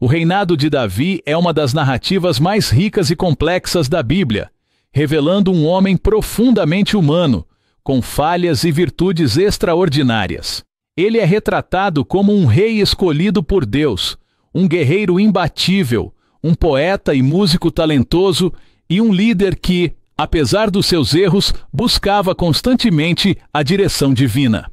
O reinado de Davi é uma das narrativas mais ricas e complexas da Bíblia, revelando um homem profundamente humano, com falhas e virtudes extraordinárias. Ele é retratado como um rei escolhido por Deus, um guerreiro imbatível, um poeta e músico talentoso e um líder que, apesar dos seus erros, buscava constantemente a direção divina.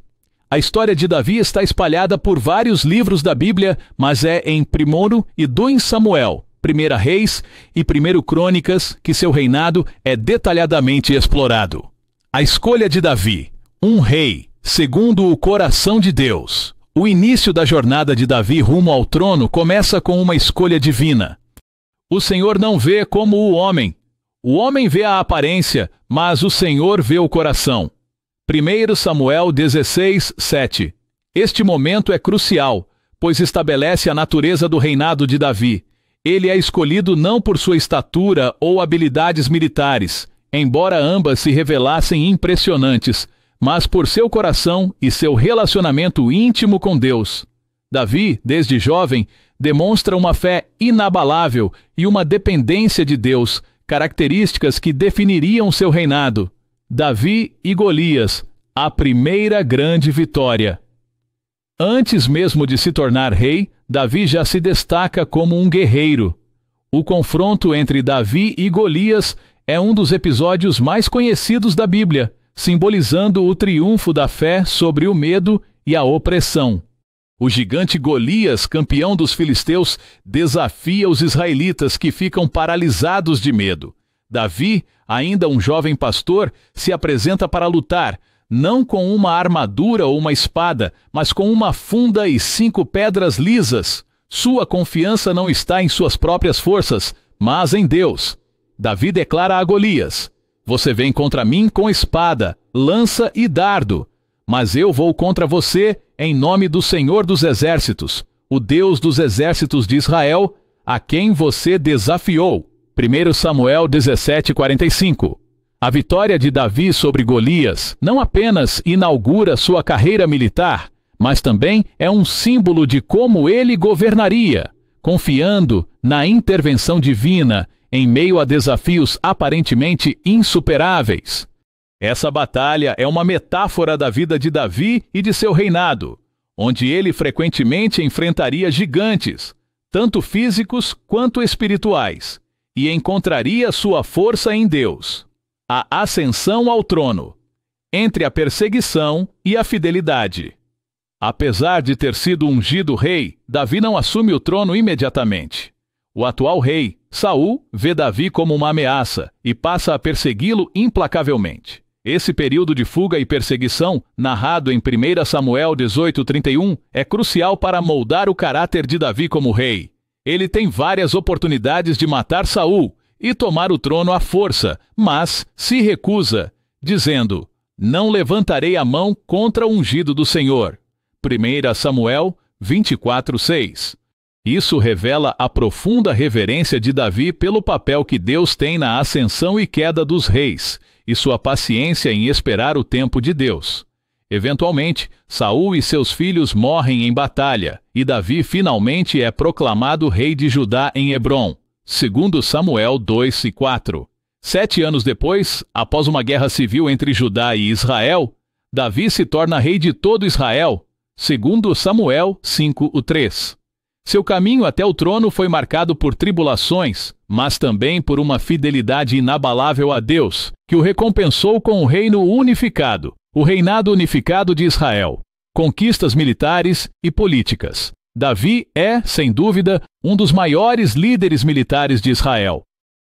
A história de Davi está espalhada por vários livros da Bíblia, mas é em 1º e 2 Samuel, 1 Reis e 1 Crônicas que seu reinado é detalhadamente explorado. A escolha de Davi, um rei, segundo o coração de Deus. O início da jornada de Davi rumo ao trono começa com uma escolha divina. O Senhor não vê como o homem. O homem vê a aparência, mas o Senhor vê o coração. 1 Samuel 16, 7. Este momento é crucial, pois estabelece a natureza do reinado de Davi. Ele é escolhido não por sua estatura ou habilidades militares, embora ambas se revelassem impressionantes, mas por seu coração e seu relacionamento íntimo com Deus. Davi, desde jovem, demonstra uma fé inabalável e uma dependência de Deus, características que definiriam seu reinado. Davi e Golias, a primeira grande vitória. Antes mesmo de se tornar rei, Davi já se destaca como um guerreiro. O confronto entre Davi e Golias é um dos episódios mais conhecidos da Bíblia, simbolizando o triunfo da fé sobre o medo e a opressão. O gigante Golias, campeão dos filisteus, desafia os israelitas que ficam paralisados de medo. Davi, ainda um jovem pastor, se apresenta para lutar, não com uma armadura ou uma espada, mas com uma funda e 5 pedras lisas. Sua confiança não está em suas próprias forças, mas em Deus. Davi declara a Golias: "Você vem contra mim com espada, lança e dardo, mas eu vou contra você em nome do Senhor dos Exércitos, o Deus dos exércitos de Israel, a quem você desafiou." 1 Samuel 17:45. A vitória de Davi sobre Golias não apenas inaugura sua carreira militar, mas também é um símbolo de como ele governaria, confiando na intervenção divina em meio a desafios aparentemente insuperáveis. Essa batalha é uma metáfora da vida de Davi e de seu reinado, onde ele frequentemente enfrentaria gigantes, tanto físicos quanto espirituais, e encontraria sua força em Deus. A ascensão ao trono, entre a perseguição e a fidelidade. Apesar de ter sido ungido rei, Davi não assume o trono imediatamente. O atual rei, Saul, vê Davi como uma ameaça e passa a persegui-lo implacavelmente. Esse período de fuga e perseguição, narrado em 1 Samuel 18:31, é crucial para moldar o caráter de Davi como rei. Ele tem várias oportunidades de matar Saul e tomar o trono à força, mas se recusa, dizendo: "Não levantarei a mão contra o ungido do Senhor." 1 Samuel 24:6. Isso revela a profunda reverência de Davi pelo papel que Deus tem na ascensão e queda dos reis, e sua paciência em esperar o tempo de Deus. Eventualmente, Saul e seus filhos morrem em batalha, e Davi finalmente é proclamado rei de Judá em Hebrom. 2 Samuel 2:4. 7 anos depois, após uma guerra civil entre Judá e Israel, Davi se torna rei de todo Israel. 2 Samuel 5:3. Seu caminho até o trono foi marcado por tribulações, mas também por uma fidelidade inabalável a Deus, que o recompensou com o reino unificado, o reinado unificado de Israel, conquistas militares e políticas. Davi é, sem dúvida, um dos maiores líderes militares de Israel.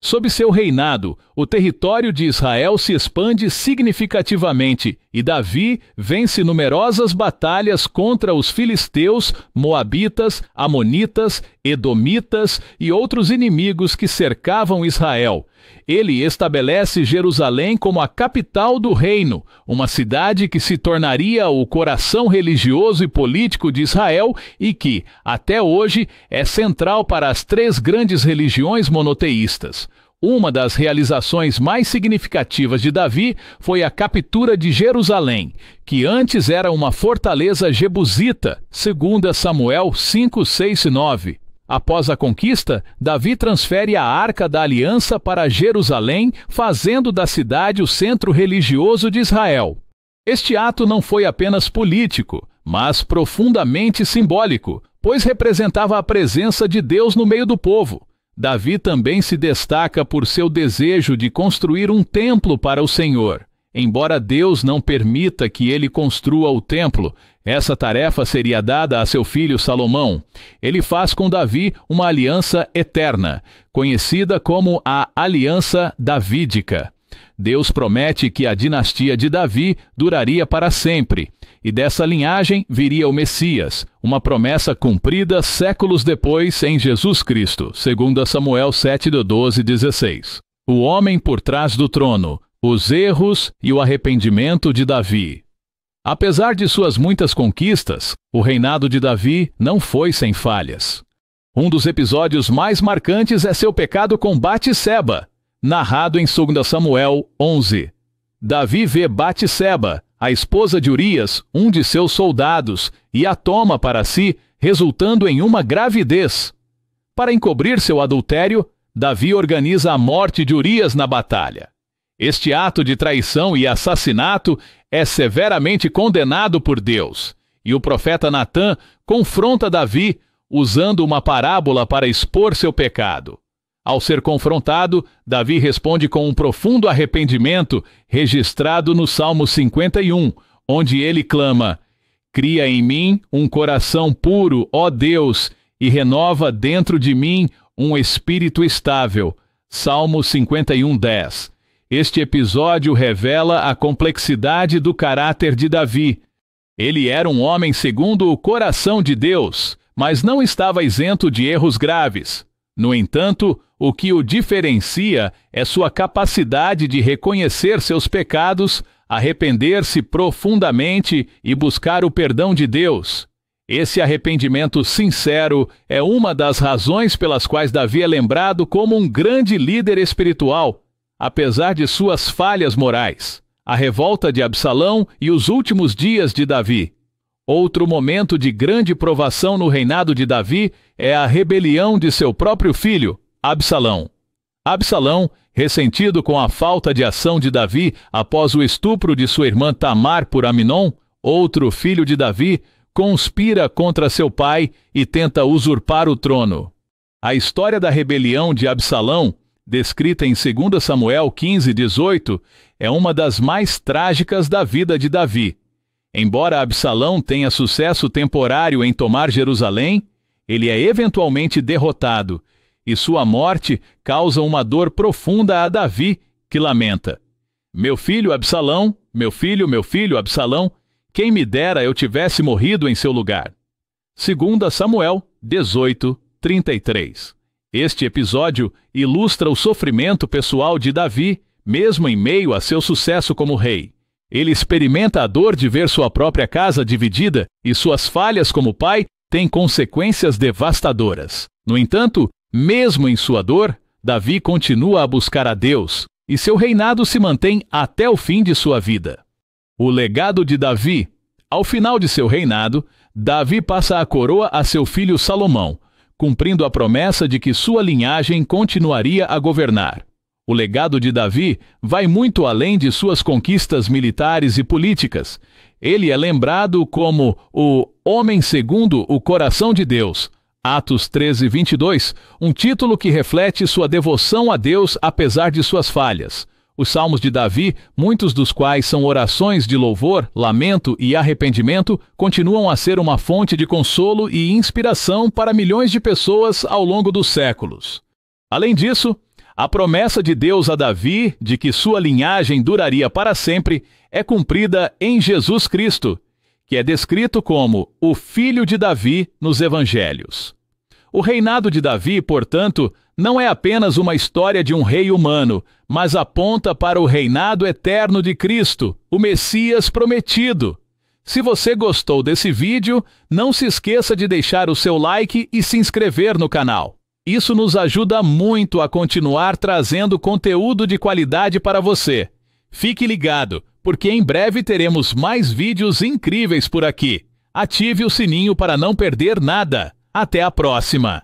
Sob seu reinado, o território de Israel se expande significativamente e Davi vence numerosas batalhas contra os filisteus, moabitas, amonitas, edomitas e outros inimigos que cercavam Israel. Ele estabelece Jerusalém como a capital do reino, uma cidade que se tornaria o coração religioso e político de Israel e que, até hoje, é central para as 3 grandes religiões monoteístas. Uma das realizações mais significativas de Davi foi a captura de Jerusalém, que antes era uma fortaleza jebusita, 2 Samuel 5, 6 e 9. Após a conquista, Davi transfere a Arca da Aliança para Jerusalém, fazendo da cidade o centro religioso de Israel. Este ato não foi apenas político, mas profundamente simbólico, pois representava a presença de Deus no meio do povo. Davi também se destaca por seu desejo de construir um templo para o Senhor. Embora Deus não permita que ele construa o templo, essa tarefa seria dada a seu filho Salomão. Ele faz com Davi uma aliança eterna, conhecida como a Aliança Davídica. Deus promete que a dinastia de Davi duraria para sempre, e dessa linhagem viria o Messias, uma promessa cumprida séculos depois em Jesus Cristo, segundo Samuel 7:12-16. O homem por trás do trono, os erros e o arrependimento de Davi. Apesar de suas muitas conquistas, o reinado de Davi não foi sem falhas. Um dos episódios mais marcantes é seu pecado com Batseba, narrado em 2 Samuel 11. Davi vê Batseba, a esposa de Urias, um de seus soldados, e a toma para si, resultando em uma gravidez. Para encobrir seu adultério, Davi organiza a morte de Urias na batalha. Este ato de traição e assassinato é severamente condenado por Deus, e o profeta Natã confronta Davi usando uma parábola para expor seu pecado. Ao ser confrontado, Davi responde com um profundo arrependimento registrado no Salmo 51, onde ele clama: "Cria em mim um coração puro, ó Deus, e renova dentro de mim um espírito estável." Salmo 51:10. Este episódio revela a complexidade do caráter de Davi. Ele era um homem segundo o coração de Deus, mas não estava isento de erros graves. No entanto, o que o diferencia é sua capacidade de reconhecer seus pecados, arrepender-se profundamente e buscar o perdão de Deus. Esse arrependimento sincero é uma das razões pelas quais Davi é lembrado como um grande líder espiritual, apesar de suas falhas morais. A revolta de Absalão e os últimos dias de Davi. Outro momento de grande provação no reinado de Davi é a rebelião de seu próprio filho, Absalão. Absalão, ressentido com a falta de ação de Davi após o estupro de sua irmã Tamar por Aminon, outro filho de Davi, conspira contra seu pai e tenta usurpar o trono. A história da rebelião de Absalão, descrita em 2 Samuel 15:18, é uma das mais trágicas da vida de Davi. Embora Absalão tenha sucesso temporário em tomar Jerusalém, ele é eventualmente derrotado, e sua morte causa uma dor profunda a Davi, que lamenta: "Meu filho Absalão, meu filho Absalão, quem me dera eu tivesse morrido em seu lugar." 2 Samuel 18:33. Este episódio ilustra o sofrimento pessoal de Davi, mesmo em meio a seu sucesso como rei. Ele experimenta a dor de ver sua própria casa dividida e suas falhas como pai têm consequências devastadoras. No entanto, mesmo em sua dor, Davi continua a buscar a Deus e seu reinado se mantém até o fim de sua vida. O legado de Davi. Ao final de seu reinado, Davi passa a coroa a seu filho Salomão, cumprindo a promessa de que sua linhagem continuaria a governar. O legado de Davi vai muito além de suas conquistas militares e políticas. Ele é lembrado como o homem segundo o coração de Deus. Atos 13:22, um título que reflete sua devoção a Deus apesar de suas falhas. Os salmos de Davi, muitos dos quais são orações de louvor, lamento e arrependimento, continuam a ser uma fonte de consolo e inspiração para milhões de pessoas ao longo dos séculos. Além disso, a promessa de Deus a Davi de que sua linhagem duraria para sempre é cumprida em Jesus Cristo, que é descrito como o Filho de Davi nos Evangelhos. O reinado de Davi, portanto, não é apenas uma história de um rei humano, mas aponta para o reinado eterno de Cristo, o Messias prometido. Se você gostou desse vídeo, não se esqueça de deixar o seu like e se inscrever no canal. Isso nos ajuda muito a continuar trazendo conteúdo de qualidade para você. Fique ligado, porque em breve teremos mais vídeos incríveis por aqui. Ative o sininho para não perder nada. Até a próxima!